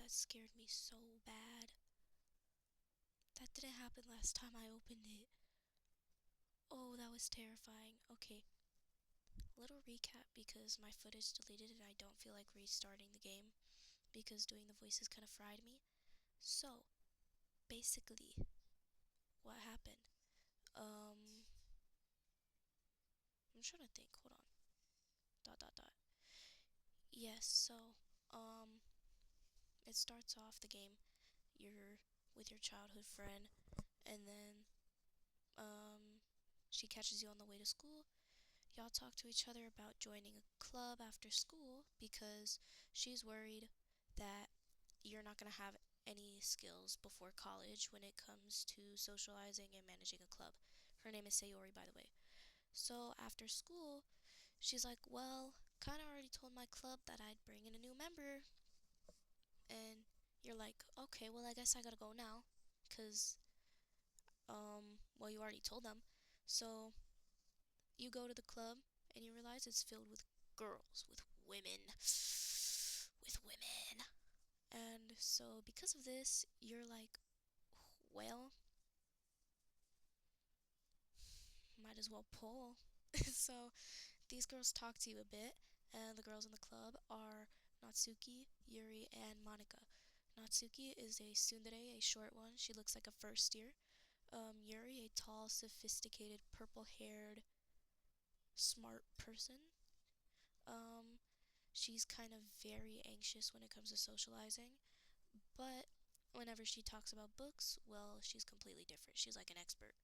that scared me so bad. That didn't happen last time I opened it. Oh, that was terrifying. Okay, little recap because my footage deleted and I don't feel like restarting the game because doing the voices kind of fried me. So, basically, what happened? I'm trying to think. Hold on. Dot dot dot. Yes, so, it starts off the game. You're with your childhood friend, and then, she catches you on the way to school. Y'all talk to each other about joining a club after school because she's worried that you're not going to have any skills before college when it comes to socializing and managing a club. Her name is Sayori, by the way. So after school, she's like, well, kind of already told my club that I'd bring in a new member. And you're like, okay, well, I guess I gotta go now. Because, well, you already told them. So you go to the club and you realize it's filled with girls, with women. With women. And so because of this, you're like, well, might as well pull. So these girls talk to you a bit, and the girls in the club are Natsuki, Yuri, and Monika. Natsuki is a tsundere, a short one. She looks like a first year. Yuri, a tall, sophisticated, purple-haired, smart person. Um, she's kind of very anxious when it comes to socializing, but whenever she talks about books, well, she's completely different. She's like an expert.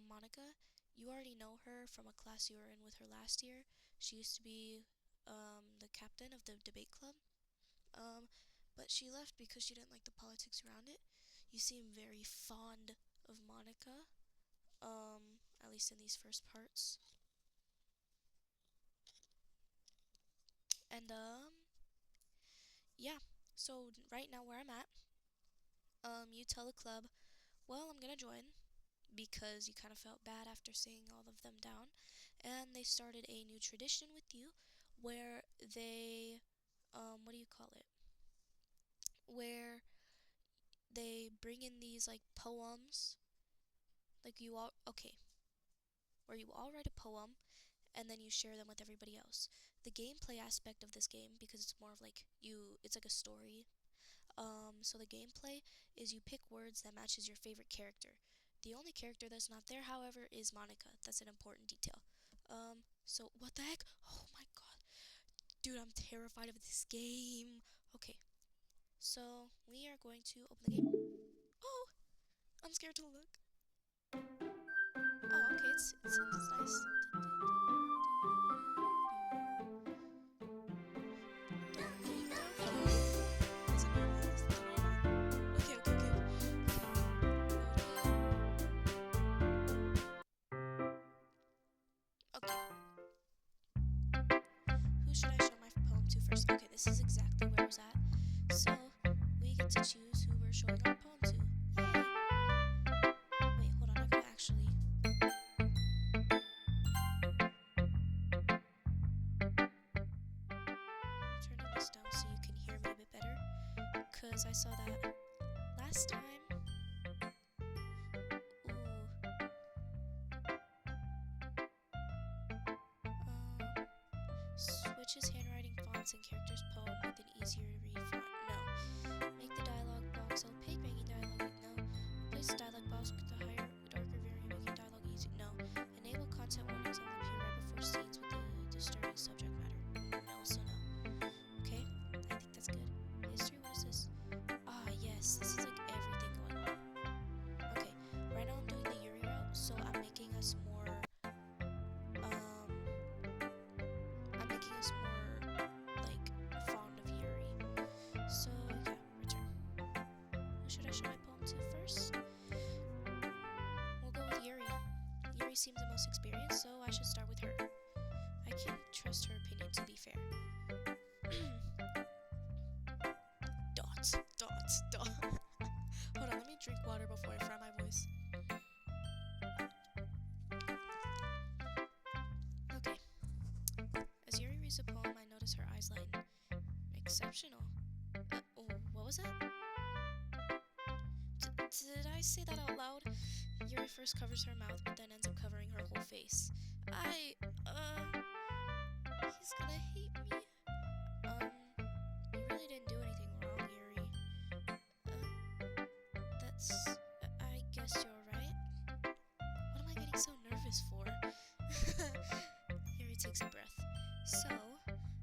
Monica, you already know her from a class you were in with her last year. She used to be, the captain of the debate club. Um, but she left because she didn't like the politics around it. You seem very fond of Monica, at least in these first parts. And, yeah. So, right now where I'm at, you tell the club, well, I'm gonna join because you kind of felt bad after seeing all of them down. And they started a new tradition with you where they, what do you call it? Where they bring in these like poems, like you all, okay, where you all write a poem and then you share them with everybody else. The gameplay aspect of this game, because it's more of like it's like a story. So the gameplay is you pick words that matches your favorite character. The only character that's not there, however, is Monica. That's an important detail. So what the heck? Oh my god. Dude, I'm terrified of this game. Okay, so we are going to open the game. Oh, I'm scared to look. Oh, okay, it seems nice. Okie dokie. Is it normal? Is it normal? Okay, okay, okay. Okay. Who should I show my poem to first? Okay, this is exactly where I was at. So, we get to choose who we're showing our poem to. Yay! Wait, hold on, I gotta actually... I'm turning this down so you can hear me a bit better. Because I saw that last time... Ooh. Switches handwriting fonts and characters poem with an easier to read font. No. Make the dialogue box opaque, making dialogue. No. Replace the dialogue box with the higher, darker variant, making dialogue easy. No. Enable content warnings on appear right before scenes with the disturbing subject matter. No, so no. Okay, I think that's good. History, what is this? Ah, yes, this is like everything going on. Okay, right now I'm doing the Yuri route, so I'm making us more, like, fond of Yuri. So, yeah, return. Who should I show my poem to first? We'll go with Yuri. Yuri seems the most experienced, so I should start with her. I can trust her opinion, to be fair. Dots, dots, dots. Hold on, let me drink water before I fry my voice. Okay. As Yuri reads the poem, I notice her eyes lighten. Exceptional. Oh, was that? Did I say that out loud? Yuri first covers her mouth, but then ends up covering her whole face. He's gonna hate me. You really didn't do anything wrong, Yuri. I guess you're right. What am I getting so nervous for? Yuri takes a breath. So,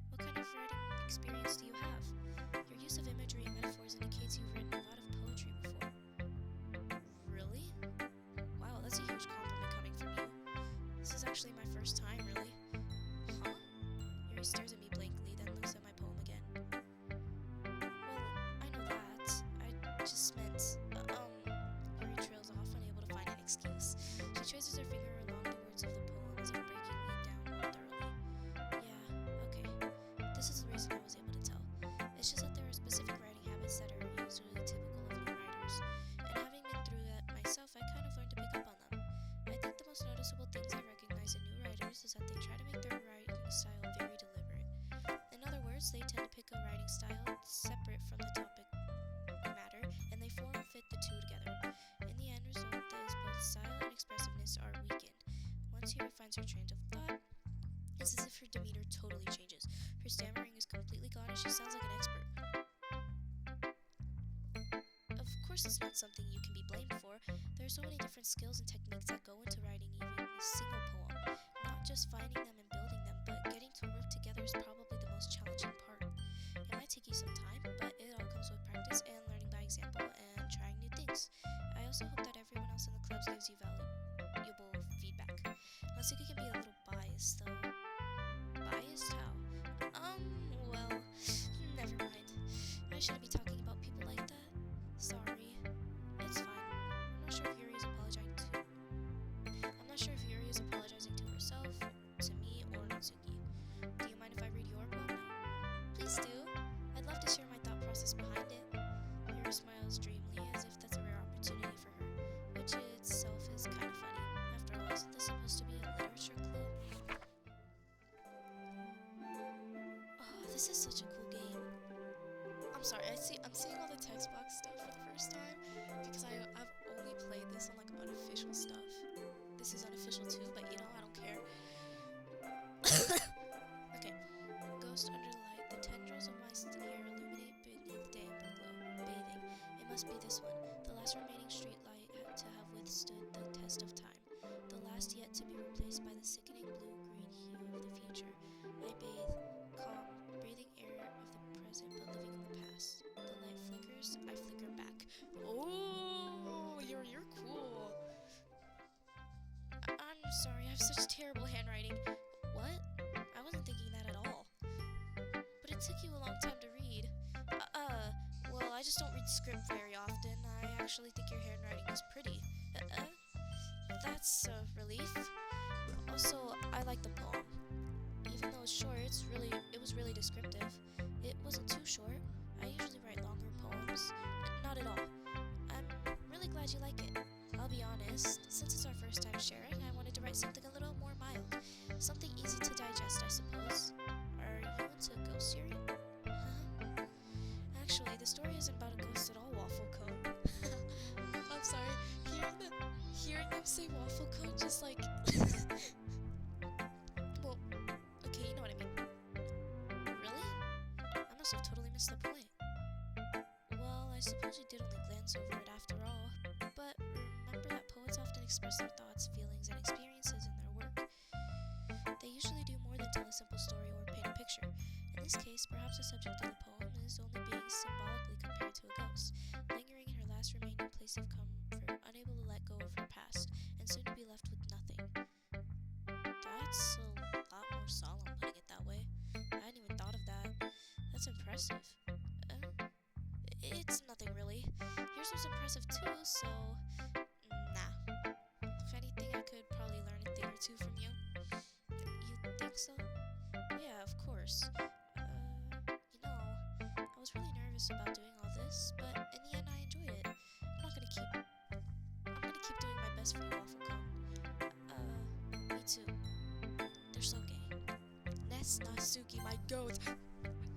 what kind of writing experience do you have? Your use of imagery and metaphors indicates you've written a lot of poetry before. Really? Wow, that's a huge compliment coming from you. This is actually my first time, really. Huh? Yuri stares at me blankly, then looks at my poem again. Well, I know that. I just meant, Yuri trails off, unable to find an excuse. She traces her finger along the words of the poem as if breaking me down more thoroughly. Yeah, okay. This is the reason I was able to tell. It's just that there are specific writing habits that are usually typical of new writers. And having been through that myself, I kind of learned to pick up on them. I think the most noticeable things I recognize in new writers is that they try to make their writing style very deliberate. In other words, they tend to pick a writing style separate from the topic matter, and they form and fit the two together. In the end result, that is both style and expressiveness are weakened. Once Yuri finds her train of thought, it's as if her demeanor totally changes. Her stammering is completely gone and she sounds like an expert. Of course, it's not something you can be blamed for. There are so many different skills and techniques that go into writing even a single poem. Not just finding them and building them, but getting to work together is probably the most challenging part. It might take you some time, but it all comes with practice and learning by example and trying new things. I also hope that everyone else in the clubs gives you valuable feedback. Natsuki can be a little biased, though. Biased? How? Well, never mind. I shouldn't be talking about people like that. Sorry. It's fine. I'm not sure if Yuri is apologizing to herself, to me, or Natsuki. Do you mind if I read your poem now? Please do. I'd love to share my thought process behind it. Yuri smiles dreamily, as if that's a rare opportunity for her, which itself is kind of funny. After all, isn't this supposed to be a literature club? Oh, this is such a cool game. I'm sorry, I'm seeing all the text box stuff for the first time because I've only played this on like unofficial stuff. This is unofficial too, but you know, I don't care. Okay. Ghost under the light. The tendrils of my hair illuminate beneath the amber glow. Bathing. It must be this one. The last remaining street light had to have withstood the test of time. The last yet to be replaced by the sickening blue-green hue of the future. I bathe, calm, breathing air of the present but living in the past. The light flickers, I flicker back. Oh, you're cool. I'm sorry, I have such terrible handwriting. What? I wasn't thinking that at all. But it took you a long time to read. Well, I just don't read script very often. I actually think your handwriting is pretty. That's a relief. Also, I like the poem. Even though it's short, it was really descriptive. It wasn't too short. I usually write longer poems. Not at all. I'm really glad you like it. I'll be honest, since it's our first time sharing, I wanted to write something a little more mild. Something easy to digest, I suppose. Are you into ghost series? Huh? Actually, the story isn't about a ghost at all, Waffle Cone. I'm sorry, hearing them say Waffle Cone just like... Well, okay, you know what I mean. Really? I must have totally missed the point. Well, I suppose you did only glance over it after all. But remember that poets often express their thoughts, feelings, and experiences in their work. They usually do more than tell a simple story or paint a picture. In this case, perhaps the subject of the poem is only being symbolically compared to a ghost, lingering in her last remaining place of comfort, unable to let go of her past, and soon to be left with nothing. That's a lot more solemn, putting it that way. I hadn't even thought of that. That's impressive. It's nothing really. Yours was impressive too, so... nah. If anything, I could probably learn a thing or two from you. You think so? Yeah, of course. I was really nervous about doing all this, but in the end I enjoyed it. I'm gonna keep doing my best for you, Waffle Cone. Me too. They're so gay. Ness Natsuki, my goat.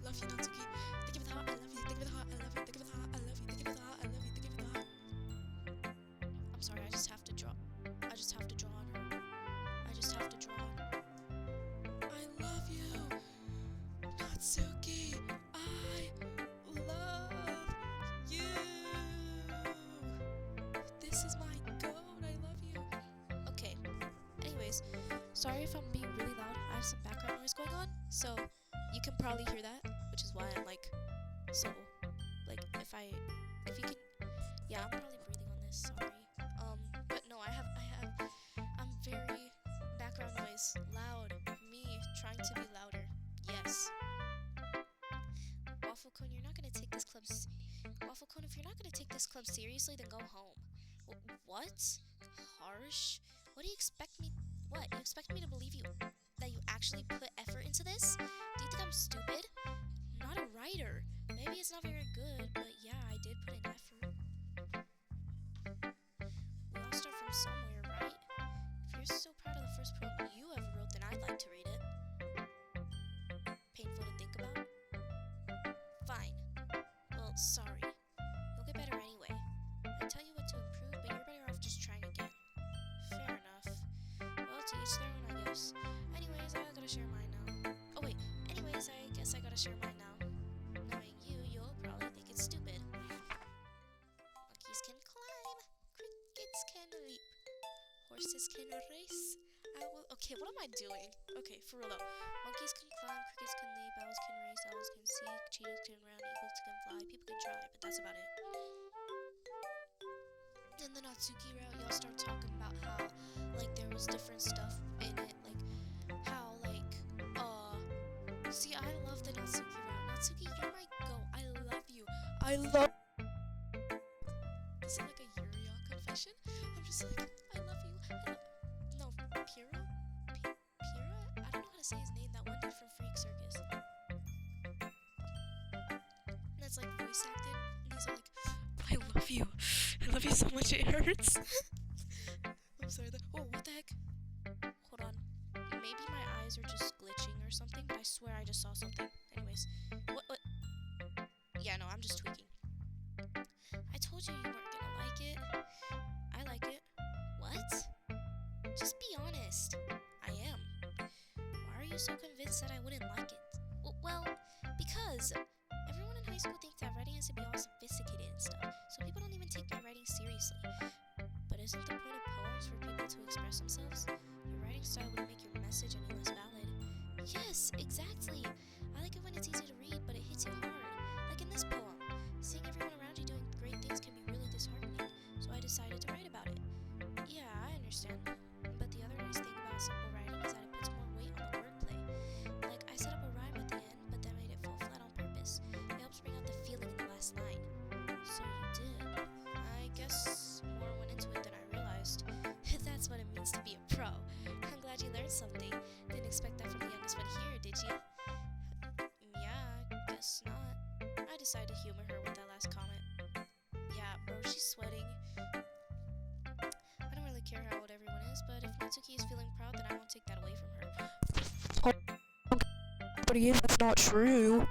Love you, Natsuki. Think of it hot, I love you. Think of it hot, I love you. Think of it hot. sorry if I'm being really loud. I have some background noise going on, so you can probably hear that, which is why I'm like, so, like, if you can, yeah, I'm probably breathing on this, sorry. But no, I'm very background noise, loud, me trying to be louder, yes. Waffle Cone, you're not gonna take this club, Waffle Cone, if you're not gonna take this club seriously, then go home. What? Harsh? What do you expect me, what? You expect me to believe that you actually put effort into this? Do you think I'm stupid? I'm not a writer. Maybe it's not very good, but yeah, I did put in effort. We all start from somewhere, right? If you're so proud of the first poem you ever wrote, then I'd like to read it. Painful to think about? Fine. Well, sorry. You'll get better anyway. I tell you what to improve, but you're better off just trying again. Fair enough. Well, to each their own, I guess. Anyways, I gotta share mine now. Oh wait, anyways, I guess I gotta share mine now. Knowing you, you'll probably think it's stupid. Monkeys can climb, crickets can leap, horses can race. Okay, what am I doing? Okay, for real though. Monkeys can climb, crickets can leap, owls can race, owls can see, cheetahs can run, eagles can fly, people can try, but that's about it. In the Natsuki route, y'all start talking about how, like, there was different stuff in it, like, how, like, see, I love the Natsuki route. Natsuki, you're my go. I love you. I love. Is it like a Yuria confession? I'm just like, I love you. No, Pira? Pira? I don't know how to say his name. That one dude from Freak Circus. That's like voice acted, and he's all like, I love you. I love you so much it hurts. I'm sorry. Oh, what the heck? Hold on. Maybe my eyes are just glitching or something, but I swear I just saw something. Anyways. What? Yeah, no, I'm just tweaking. I told you you weren't gonna like it. I like it. What? Just be honest. I am. Why are you so convinced that I wouldn't like it? Well, because everyone in high school thinks that writing has to be all sophisticated and stuff, so people don't even take my writing seriously. But isn't the point of poems for people to express themselves? Your writing style would make your message any less valid. Yes, exactly. I like it when it's easy to read, but it hits you hard. Like in this poem. Seeing everyone around you doing great things can be really disheartening, so I decided to write about it. Yeah, I understand. But the other nice thing about simple writing is that it puts more weight on the wordplay. Like, I set up a rhyme at the end, but then made it fall flat on purpose. It helps bring out the feeling in the last line. So you did. I guess more went into it than I realized. That's what it means to be a pro. I'm glad you learned something. Didn't expect that from the youngest one here, did you? Yeah, guess not. I decided to humor her with that last comment. Yeah, bro, she's sweating. I don't really care how old everyone is, but if Natsuki is feeling proud, then I won't take that away from her. But again, that's not true.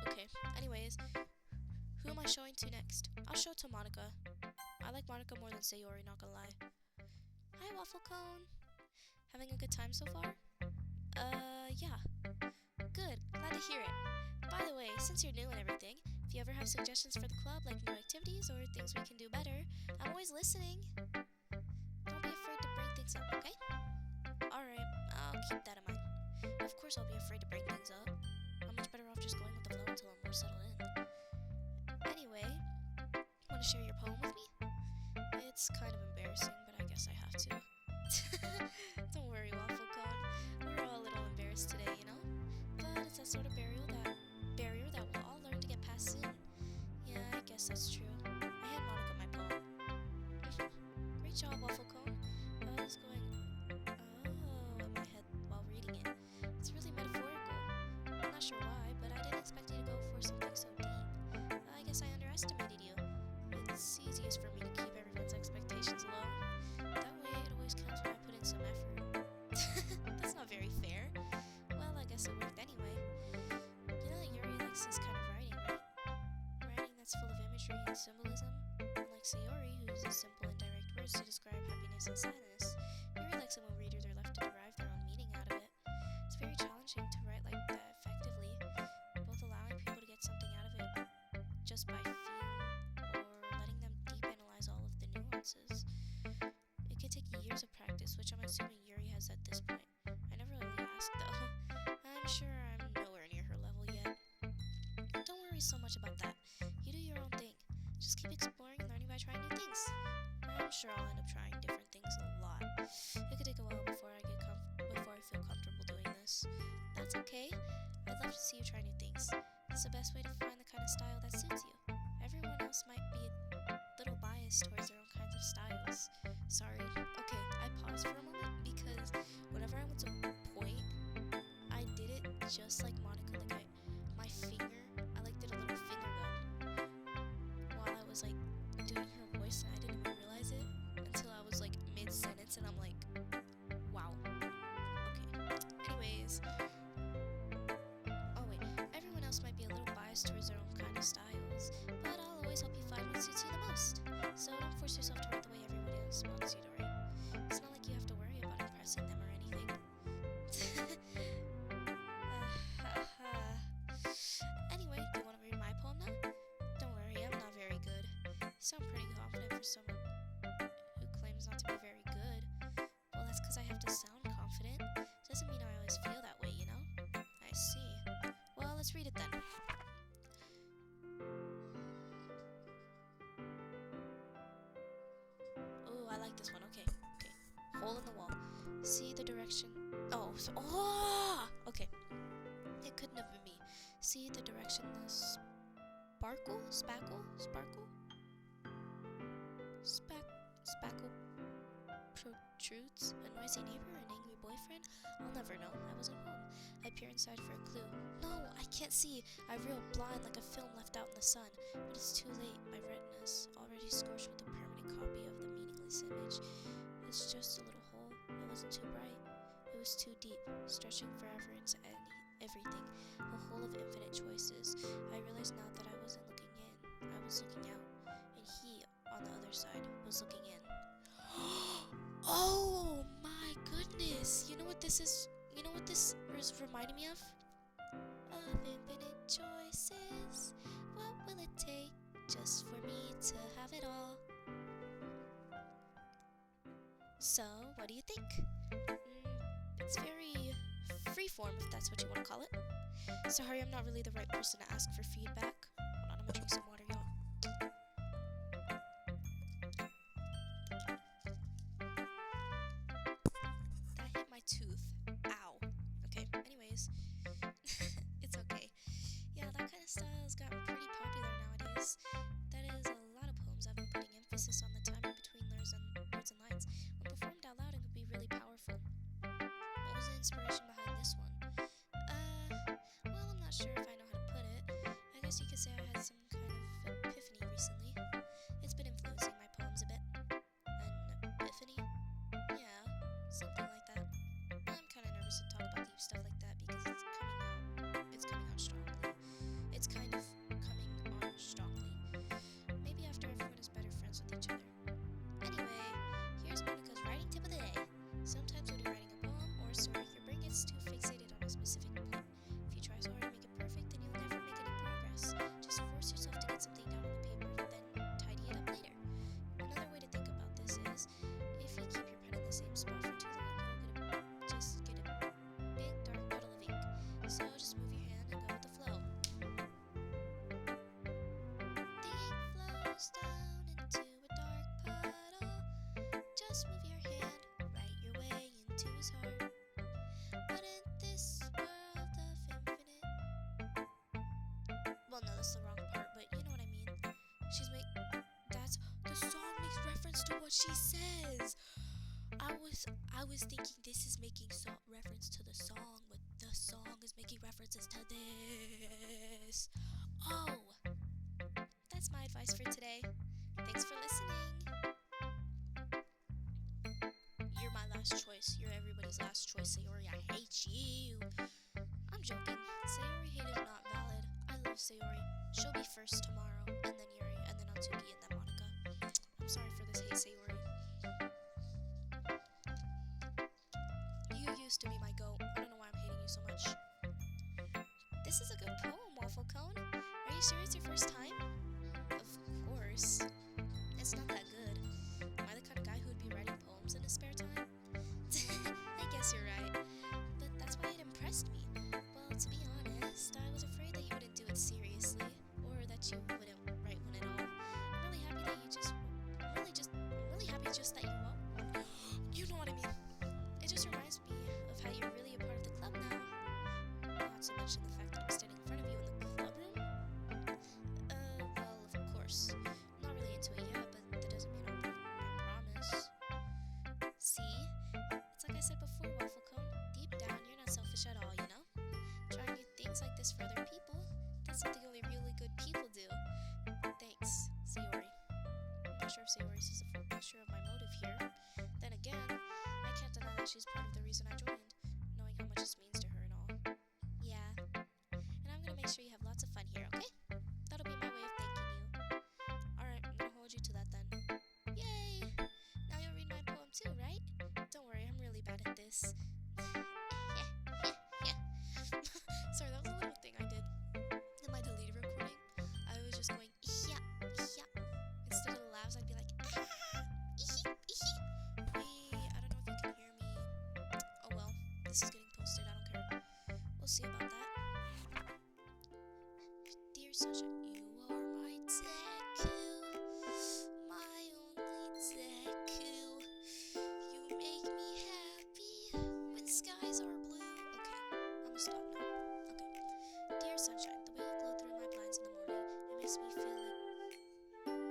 Okay, anyways, who am I showing to next? I'll show to Monica. I like Monica more than Sayori, not gonna lie. Hi, Waffle Cone. Having a good time so far? Yeah. Good, glad to hear it. By the way, since you're new and everything, if you ever have suggestions for the club, like new activities or things we can do better, I'm always listening. Don't be afraid to bring things up, okay? Alright, I'll keep that in mind. Of course I'll be afraid to bring things up. I'm much better off just going with the flow until I'm more settled in. Anyway, want to share your poem with me? It's kind of embarrassing, but I guess I have to. Don't worry, Waffle Cone. We're all a little embarrassed today, you know? But it's that sort of barrier that we'll all learn to get past soon. Yeah, I guess that's true. I hand Monica my poem. Great job, Waffle Cone. I was going, oh, in my head while reading it. It's really metaphorical. I'm not sure why, but I didn't expect you to go for something so deep. I guess I underestimated you. It's easiest for me to keep everyone's expectations low. That way it always counts when I put in some effort. That's not very fair. Well, I guess it worked anyway. You know that Yuri likes this kind of writing, right? Writing that's full of imagery and symbolism. Unlike Sayori, who uses simple and direct words to describe happiness and sadness, Yuri likes it when readers are left to derive their own meaning out of it. It's very challenging to write like that effectively, both allowing people to get something out of it just by feel, or letting them deep analyze all of the nuances. It could take years of practice, which I'm assuming Yuri has at this point. worry so much about that. You do your own thing. Just keep exploring and learning by trying new things. I'm sure I'll end up trying different things a lot. It could take a while before I feel comfortable doing this. That's okay. I'd love to see you try new things. It's the best way to find the kind of style that suits you. Everyone else might be a little biased towards their own kinds of styles. Sorry. Okay, I paused for a moment because whenever I went to point, I did it just like Monica. My finger, I did a little finger gun while I was doing her voice, and I didn't even realize it until I was mid sentence, and I'm like, wow. Okay. Anyways, oh wait, everyone else might be a little biased towards their own kind of styles, but I'll always help you find what suits you the most. So don't force yourself to write the way everybody else wants you to write. It's not like you have to worry about impressing them or anything. Anyway, do you want to read my poem now? Don't worry, I'm not very good. You sound pretty confident for someone who claims not to be very good. Well, that's because I have to sound confident. Doesn't mean I always feel that way, you know? I see. Well, let's read it then. Oh, I like this one. Okay. Hole in the wall. See the direction. Okay. It couldn't have been me. See the direction the spackle protrudes. A noisy neighbor, an angry boyfriend. I'll never know. I wasn't home. I peer inside for a clue. No, I can't see. I reel blind like a film left out in the sun. But it's too late. My retina's already scorched with a permanent copy of the meaningless image. It's just a little hole. It wasn't too bright. It was too deep, stretching forever into everything. A hole of infinite choices. I realized now that I wasn't looking in. I was looking out. And he, on the other side, was looking in. Oh my goodness! You know what this is? You know what this is reminding me of? Of infinite choices. What will it take just for me to have it all? So, what do you think? It's very freeform, if that's what you want to call it. Sorry, I'm not really the right person to ask for feedback. Hold on, I'm gonna drink some water, y'all. That hit my tooth. Ow. Okay, anyways. It's okay. Yeah, that kind of style's gotten pretty popular nowadays. That is, a lot of poems have been putting emphasis on the timing between words and lines. When performed out loud, it could be really powerful. What was the inspiration behind this one? Well, I'm not sure if I know how to put it. I guess you could say I had some kind of epiphany recently. It's been influencing my poems a bit. An epiphany? Yeah, something like that. I'm kind of nervous to talk about deep stuff like that because it's coming out strongly. It's kind of coming on strongly. Maybe after everyone is better friends with each other. Anyway, here's Monica's writing tip of the day. Sometimes when you're writing a poem or a story, your brain gets too fixated on a specific point. If you try so hard to make it perfect, then you'll never make any progress. Just force yourself to get something down on the paper, then tidy it up later. Another way to think about this is, if you keep your pen in the same spot for too long, you'll just get a big dark puddle of ink. So just move your hand and go with the flow. The ink flows down into a dark puddle. Just move your hand, write your way into his heart. But in this world of infinite... Well, no, that's the wrong part, but you know what I mean. That's... The song makes reference to what she says! I was thinking this is making reference to the song, but the song is making references to this. Oh! That's my advice for today. Thanks for listening. You're my last choice. You're everybody's last choice, Sayori. I hate you. I'm joking. Sayori hate is not valid. I love Sayori. She'll be first tomorrow, and then Yuri, and then Atsuki, and then Monica. I'm sorry for this hate, Sayori. You used to be my goat. I don't know why I'm hating you so much. This is a good poem, Waffle Cone. Are you sure it's your first time? Of course. It's not that good. Am I the kind of guy who would be writing poems in his spare time? I guess you're right. But that's why it impressed me. Well, to be honest, I was afraid that you wouldn't do it seriously. she's part of the reason I joined, knowing how much this means to her and all. Yeah, and I'm gonna make sure you have lots of fun here, okay? That'll be my way of thanking you. Alright, I'm gonna hold you to that then. Yay! Now you'll read my poem too, right? Don't worry, I'm really bad at this. Sorry, that was a little thing I did in my deleted recording. I was just going, yeah. Instead of the laughs, I'd be like, ah, I don't know if you can hear me. Oh well, this is getting posted, I don't care. We'll see about that. Dear Sunshine, you are my Deku, my only Deku. You make me happy when skies are blue. Okay, I'm gonna stop now. Okay. Dear Sunshine, the way you glow through my blinds in the morning, it makes me feel like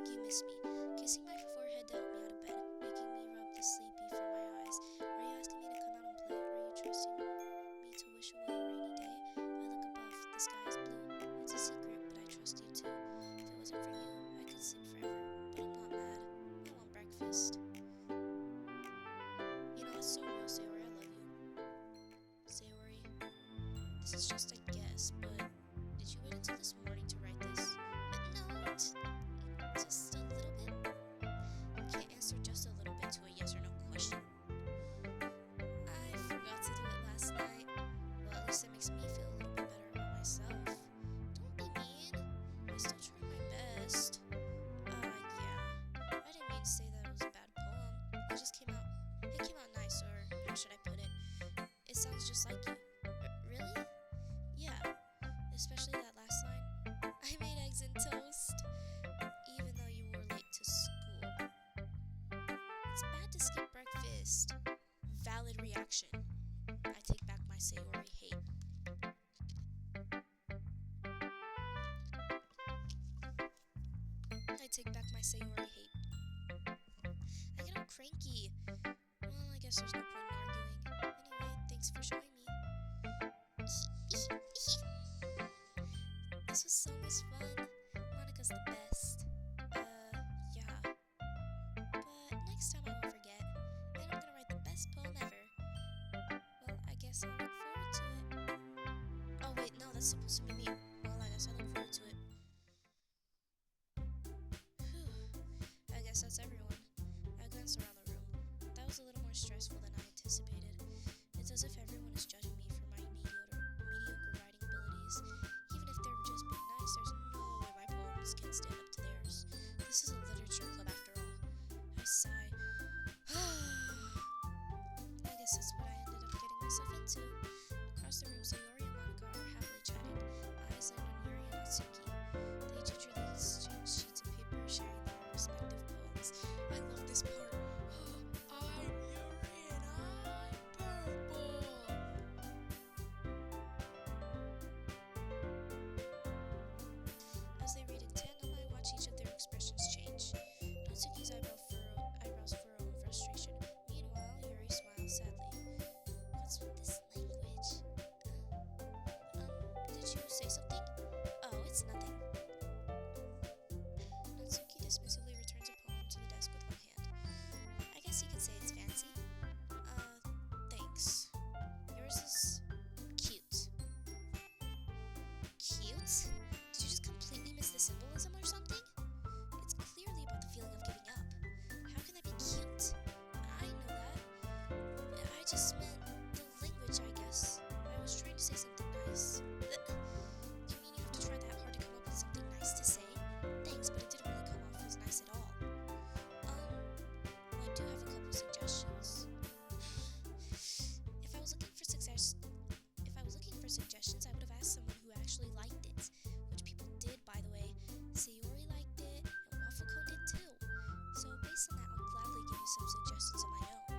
you miss me. Kissing my forehead to help me out of bed, making me rub the sleepy from my eyes. Are you asking me to come out and play? Are you trusting me to wish away a rainy day? I look above, the sky is blue. It's a secret, but I trust you too. If it wasn't for you, I could sleep forever. But I'm not mad. I want breakfast. You know, that's so real, Sayori. I love you. Sayori, this is just a guess, but did you wait until this morning to write this? No, just a little bit. You can't answer just a little bit to a yes or no question. I forgot to do it last night. Well, at least it makes me feel a little bit better about myself. Don't be mean. I still try my best. Yeah. I didn't mean to say that it was a bad poem. It came out nice, or how should I put it? It sounds just like you. Really? Yeah. Especially that last line. I made eggs and toast, even though you were late to school. It's bad to skip breakfast. Valid reaction. I take back my Sayori hate. I take back my Sayori hate. I get all cranky. Well, I guess there's no point in arguing. Anyway, thanks for showing me. This was so much fun. Monica's the best. Yeah. But next time I won't forget. And I'm gonna write the best poem ever. Well, I guess I'll look forward to it. Oh wait, no, that's supposed to be me. Well, I guess I look forward to it. Whew. I guess that's everyone. I glanced around the room. That was a little more stressful than I anticipated. It's as if everyone is judging me for my mediocre writing abilities. Even if they're just being nice, there's no way my poems can stand up to theirs. This is a literature club after all. I sigh. I guess that's what I ended up getting myself into. Across the room, Sayori and Monica are happily chatting. Eyes land on Yuri and Natsuki. They gingerly exchange sheets of paper, sharing their respective poems. I love this part. I'm Yuri and I'm purple. As they read in tandem, I watch each of their expressions change. Natsuki's eyebrows furrow in frustration. Meanwhile, Yuri smiles sadly. What's with this language? Did you say something? Oh, it's nothing. Natsuki dismissively returns a poem to the desk with one hand. I guess you could say it's fancy. Thanks. Yours is cute. Cute? Did you just completely miss the symbolism or something? It's clearly about the feeling of giving up. How can that be cute? I know that. I just meant the language, I guess. I was trying to say something nice. You mean you have to try that hard to come up with something nice to say? Thanks, but it didn't really come off as nice at all. I do have a couple suggestions. If I was looking for suggestions, I would have asked someone who actually liked it, which people did, by the way. Sayori liked it, and Waffle Cone did too. So based on that, I'll gladly give you some suggestions of my own.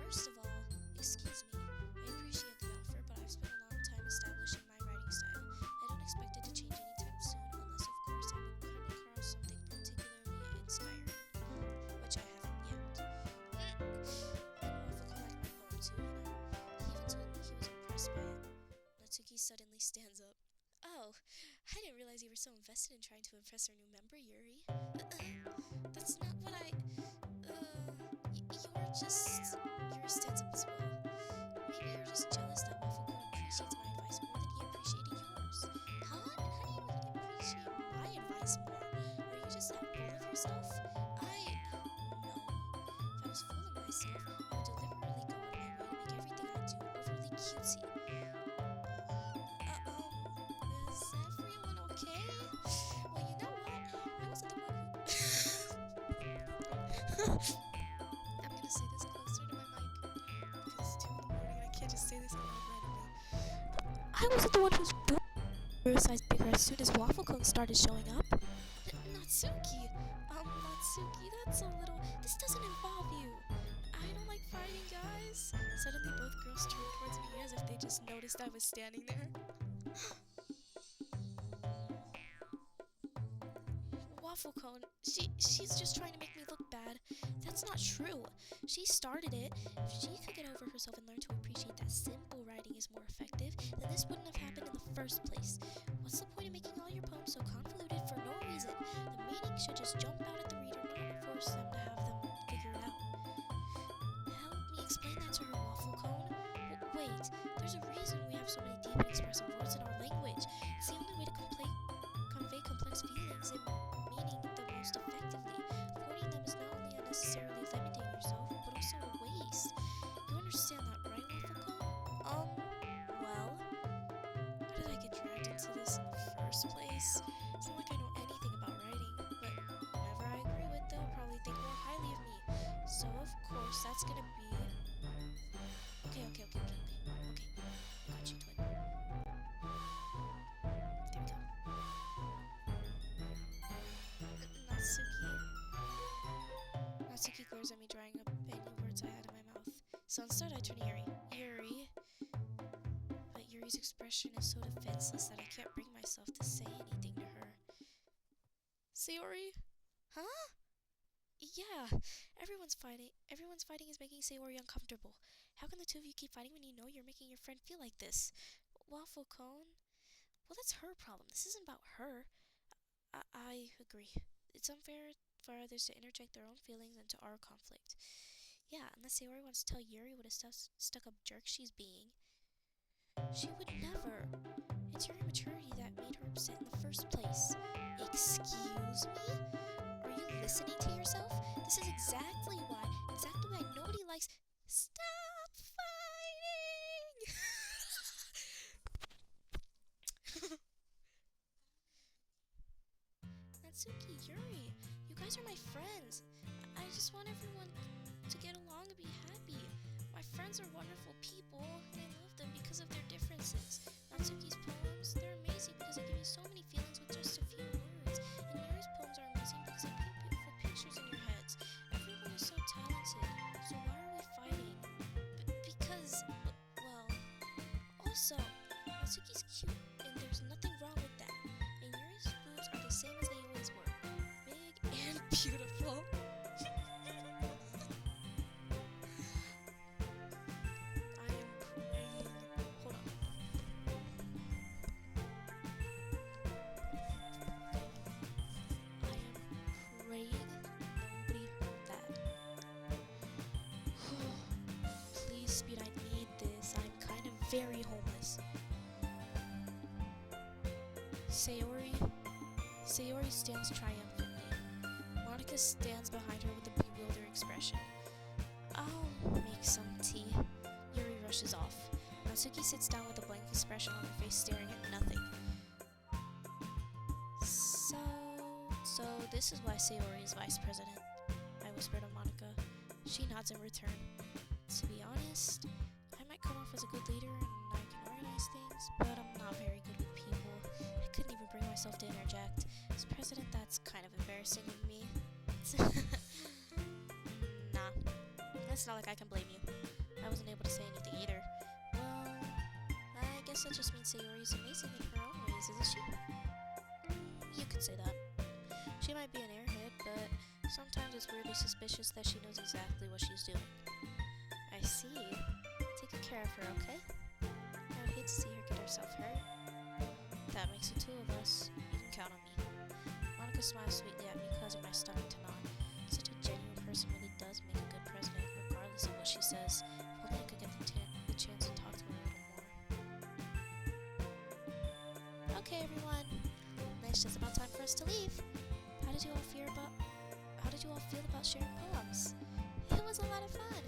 First of all, excuse me. I appreciate the offer, but I've spent a long time establishing my writing style. I don't expect it to change anytime soon, unless of course I would come across something particularly inspiring, which I haven't yet. And Waffle Cone liked my poem too, he even told me he was impressed by it. Natsuki suddenly stands up. Oh, I didn't realize you were so invested in trying to impress our new member, Yuri. That's not what I... Yuri stands up as well. just jealous that Waffle Cone appreciates my advice more than he appreciated yours. Huh? And how do you even appreciate my advice more? Are you just that full of yourself? No. If I was full of myself, I would deliberately go out of my way to make everything I do overly cutesy. Is everyone okay? Well, you know what? I wasn't the one who. I'm gonna say this closer to my mic because it's 2 in the morning and I can't just say this out loud randomly. I wasn't the one who's grew a size bigger as soon as Waffle Cone started showing up. Natsuki! Natsuki, that's a little. This doesn't involve you. I don't like fighting, guys. Suddenly, both girls turned towards me as if they just noticed I was standing there. Waffle Cone, she's just trying to make me look bad. That's not true. She started it. If she could get over herself and learn to appreciate that simple writing is more effective, then this wouldn't have happened in the first place. What's the point of making all your poems so convoluted for no reason? The meaning should just jump out at the reader, not force them to have them figure it out. Help me explain that to her, Waffle Cone. Wait, there's a reason we have so many deep and expressive words in our language. It's the only way to convey complex feelings and meaning the most effectively. Avoiding them is not only unnecessarily limiting yourself, but also a waste. You understand that, right, Waffle Cone? Well, how did I get dragged into this in the first place? It's not like I know anything about writing, but whoever I agree with, they'll probably think more highly of me. So, of course, that's gonna be. Okay. I got you, twin. There we go. Natsuki glares at me, drying up any words I had in my mouth. So instead, I turn to Yuri. But Yuri's expression is so defenseless that I can't bring myself to say anything to her. Sayori? Huh? Yeah, everyone's fighting. Everyone's fighting is making Sayori uncomfortable. How can the two of you keep fighting when you know you're making your friend feel like this? Waffle Cone? Well, that's her problem. This isn't about her. I agree. It's unfair for others to interject their own feelings into our conflict. Yeah, unless Sayori wants to tell Yuri what a stuck-up jerk she's being. She would never. It's your immaturity that made her upset in the first place. Excuse me? Are you listening to yourself? This is exactly why nobody likes. Stop fighting! Natsuki, Yuri, you guys are my friends. I just want everyone to get along and be happy. My friends are wonderful people, and I love them because of their differences. Natsuki's poems, they're amazing because they give you so many feelings with just a few words. And Yuri's poems are amazing because they paint beautiful pictures in your heads. Everyone is so talented, so why are we fighting? Because, well, also, Natsuki's cute, and there's nothing wrong with that. And Yuri's boobs are the same as they always were. Big and beautiful. Speed, I need this. I'm kind of very homeless. Sayori stands triumphantly. Monica stands behind her with a bewildered expression. I'll make some tea. Yuri rushes off. Natsuki sits down with a blank expression on her face, staring at nothing. So this is why Sayori is vice president, I whisper to Monica. She nods in return. To be honest, I might come off as a good leader and I can organize things, but I'm not very good with people. I couldn't even bring myself to interject. As president, that's kind of embarrassing of me. Nah, it's not like I can blame you. I wasn't able to say anything either. Well, I guess that just means Sayori's amazing in her own ways, isn't she? You could say that. She might be an airhead, but sometimes it's weirdly suspicious that she knows exactly what she's doing. I see. Take good care of her, okay? I would hate to see her get herself hurt. That makes the two of us. You can count on me. Monica smiles sweetly at me, causing my stomach to knot. Such a genuine person really does make a good president, regardless of what she says. If only I could get the chance to talk to her Okay, everyone. It's just about time for us to leave. How did you all feel about sharing poems? It was a lot of fun.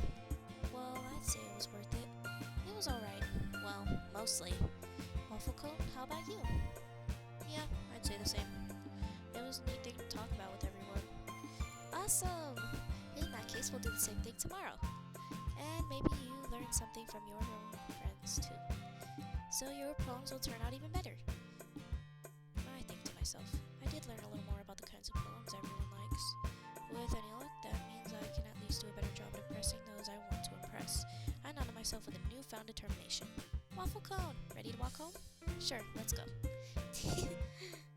Well, I'd say it was worth it. It was alright. Well, mostly. Waffle Cone, how about you? Yeah, I'd say the same. It was a neat thing to talk about with everyone. Awesome! In that case, we'll do the same thing tomorrow. And maybe you learn something from your own friends, too. So your poems will turn out even better. I think to myself, I did learn a little more about the kinds of poems everyone likes. With any luck, that means I can at least do a better job at impressing those I want to impress. I nodded myself with a newfound determination. Waffle Cone, ready to walk home? Sure, let's go.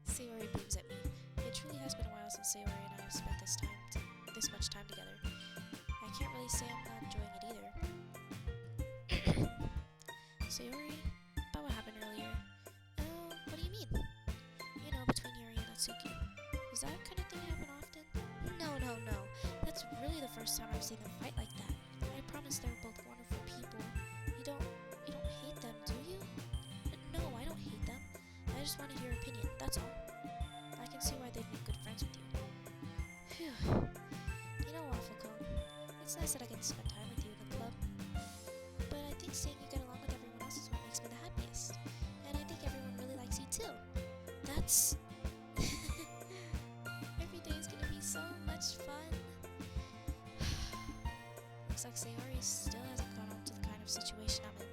Sayori beams at me. It truly has been a while since Sayori and I have spent this much time together. I can't really say I'm not enjoying it either. Sayori, about what happened earlier. What do you mean? You know, between Yuri and Natsuki. Does that kind of thing happen often? No. That's really the first time I've seen them fight like that. I promise they're both wonderful people. You don't hate them, do you? No, I don't hate them. I just wanted your opinion, that's all. I can see why they'd be good friends with you. Phew. You know, Waffle Cone, it's nice that I get to spend time with you in the club. But I think seeing you get along with everyone else is what makes me the happiest. And I think everyone really likes you too. That's... Every day is gonna be so much fun. Looks like Sayori still hasn't caught on to the kind of situation I'm in.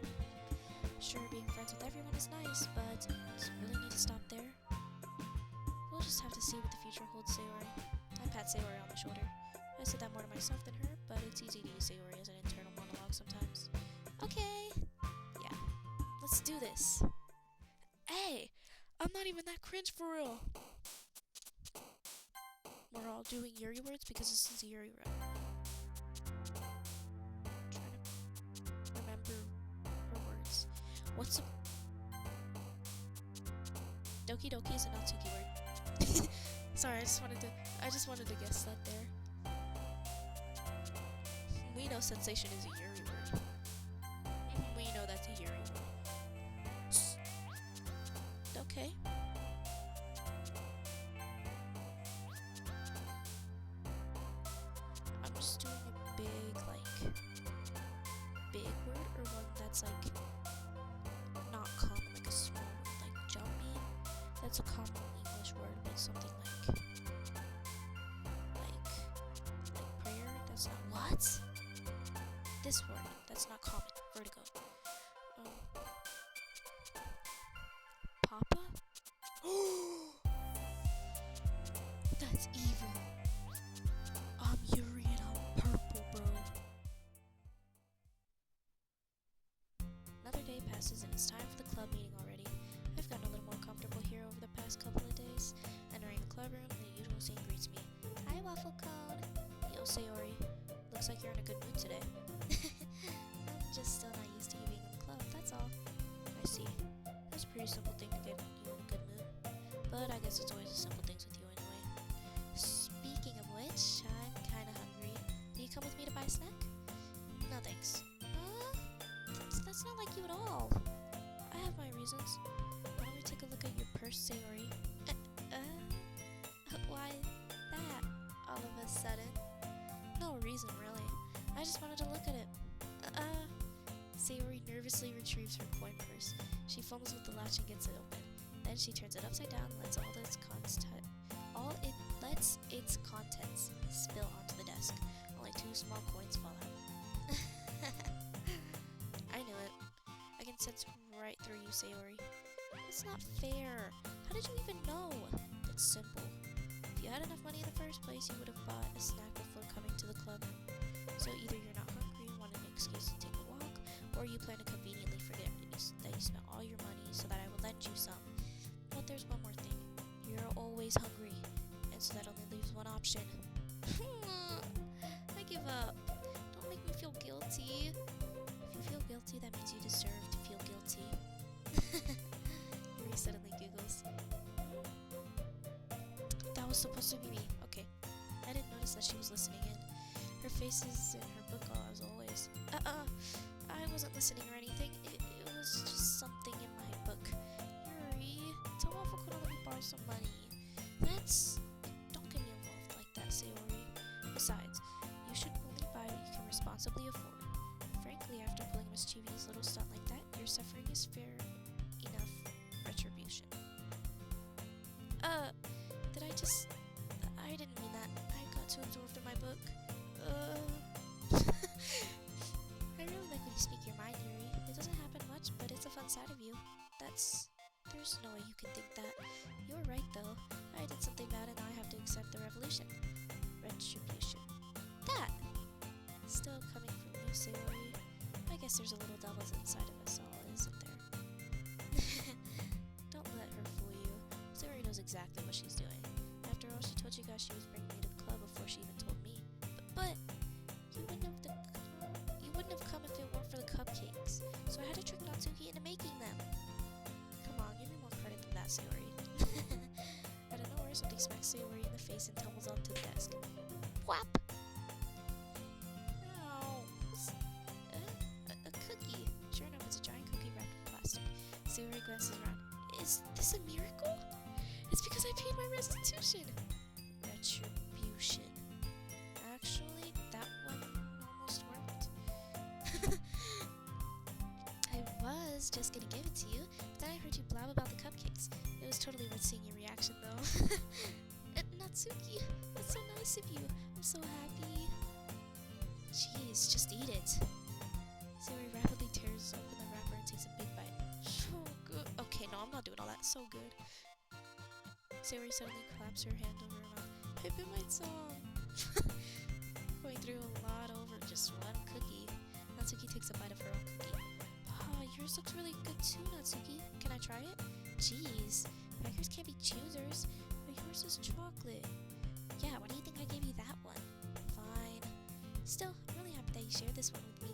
Sure, being friends with everyone is nice, but does it really need to stop there? We'll just have to see what the future holds, Sayori. I pat Sayori on the shoulder. I said that more to myself than her, but it's easy to use Sayori as an internal monologue sometimes. Okay. Yeah. Let's do this. Hey! I'm not even that cringe for real. We're all doing Yuri words because this is a Yuri run. Trying to remember her words. What's a... Doki Doki is a Natsuki word. Sorry, I just wanted to guess that there. We know sensation is a Yuri word. We know that's a Yuri word. Okay. I'm just doing a big word, or one that's like not common, like a small word, like jumpy. That's a common English word, but something like prayer. That's not what? This word, that's not common. Vertigo. Papa? That's evil. I'm Yuri and I'm purple, bro. Another day passes and it's time for the club meeting already. I've gotten a little more comfortable here over the past couple of days. Entering the club room, the usual scene greets me. Hi, Waffle Cone. Yo, Sayori. Looks like you're in a good mood today. I'm just still not used to you being in the club, that's all. I see. That's a pretty simple thing to get you in a good mood. But I guess it's always the simple things with you anyway. Speaking of which, I'm kinda hungry. Do you come with me to buy a snack? No thanks. That's not like you at all. I have my reasons. Why don't we take a look at your purse, Sayori? Why that? All of a sudden? No reason, really. I just wanted to look at it. Sayori nervously retrieves her coin purse. She fumbles with the latch and gets it open. Then she turns it upside down and lets its contents spill onto the desk. Only 2 small coins fall out. I knew it. I can sense right through you, Sayori. It's not fair. How did you even know? It's simple. If you had enough money in the first place, you would have bought a snack before coming to the club. So either you're not hungry and want an excuse to take a walk, or you plan to conveniently forget that you spent all your money so that I will lend you some. But there's one more thing. You're always hungry, and so that only leaves one option. I give up. Don't make me feel guilty. If you feel guilty, that means you deserve to feel guilty. Yuri suddenly giggles. That was supposed to be me. Okay. I didn't notice that she was listening in. Her face is in her book as always. I wasn't listening or anything. It was just something in my book. Yuri, it's all borrow some money. That's... Don't get me involved like that, Sayori. Besides, you should only buy what you can responsibly afford. Frankly, after pulling Miss Chibi's little stunt like that, your suffering is fair enough retribution. Did I just... I didn't mean that. I got too absorbed in my book. I really like when you speak your mind, Yuri. It doesn't happen much, but it's a fun side of you. There's no way you can think that. You're right, though. I did something bad and now I have to accept the revolution. Retribution. That! Still coming from you, Sayori. I guess there's a little devils inside of us all, isn't there? Don't let her fool you. Sayori knows exactly what she's doing. After all, she told you guys she was bringing me to the club before she even told me. But you wouldn't have come if it weren't for the cupcakes. So I had to trick Natsuki into making them. Come on, give me more credit than that, Sayori. Out of nowhere, something smacks Sayori in the face and tumbles onto the desk. Whap! Ow. A cookie. Sure enough, it's a giant cookie wrapped in plastic. Sayori glances around. Is this a miracle? It's because I paid my restitution. Retribution. Actually, that one almost worked. I was just gonna give it to you, but then I heard you blab about the cupcakes. It was totally worth seeing your reaction, though. Natsuki, that's so nice of you. I'm so happy. Jeez, just eat it. Sayori rapidly tears open the wrapper and takes a big bite. So good. Okay, no, I'm not doing all that. So good. Sayori suddenly claps her hand over her mouth. I bit my tongue. Going through a lot over just one cookie. Natsuki takes a bite of her own cookie. Ah, yours looks really good too, Natsuki. Can I try it? Jeez, beggars can't be choosers. But yours is chocolate. Yeah, why do you think I gave you that one? Fine. Still, I'm really happy that you shared this one with me.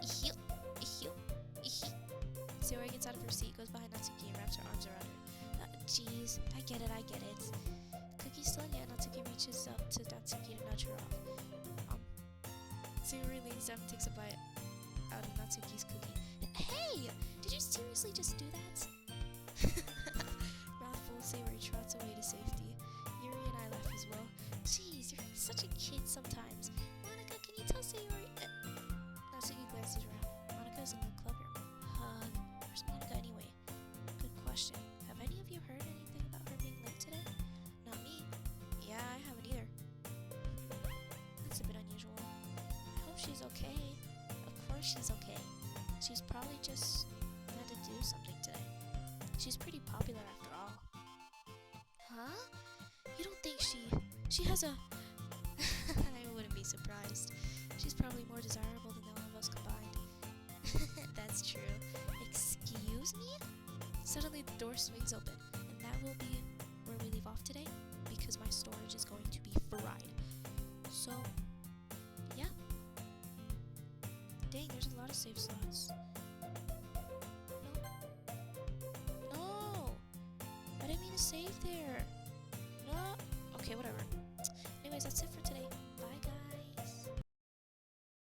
Ehew, ehew, ehew. Sayori gets out of her seat, goes behind Natsuki, and wraps her arms around her. Jeez, I get it. Cookie's still yet. Natsuki reaches up to Natsuki to nudge her off. Sayori leans down and takes a bite out of Natsuki's cookie. Hey! Did you seriously just do that? Mouthful, Sayori trots away to safety. Yuri and I laugh as well. Jeez, you're such a kid sometimes. Monica, can you tell Sayori? Natsuki glances around. Monica's in the club room. Where's Monica anyway? Good question. Have any of you heard anything about her being late today? Not me. Yeah, I haven't either. That's a bit unusual. I hope she's okay. Of course she's okay. She's probably just had to do something today. She's pretty popular after all. Huh? You don't think she has a... I wouldn't be surprised. She's probably more desirable than all of us combined. That's true. Excuse me? Suddenly the door swings open, and that will be where we leave off today, because my storage is going to be fried. So, yeah. Dang, there's a lot of save slots. No! I didn't mean to save there. No! Okay, whatever. Anyways, that's it for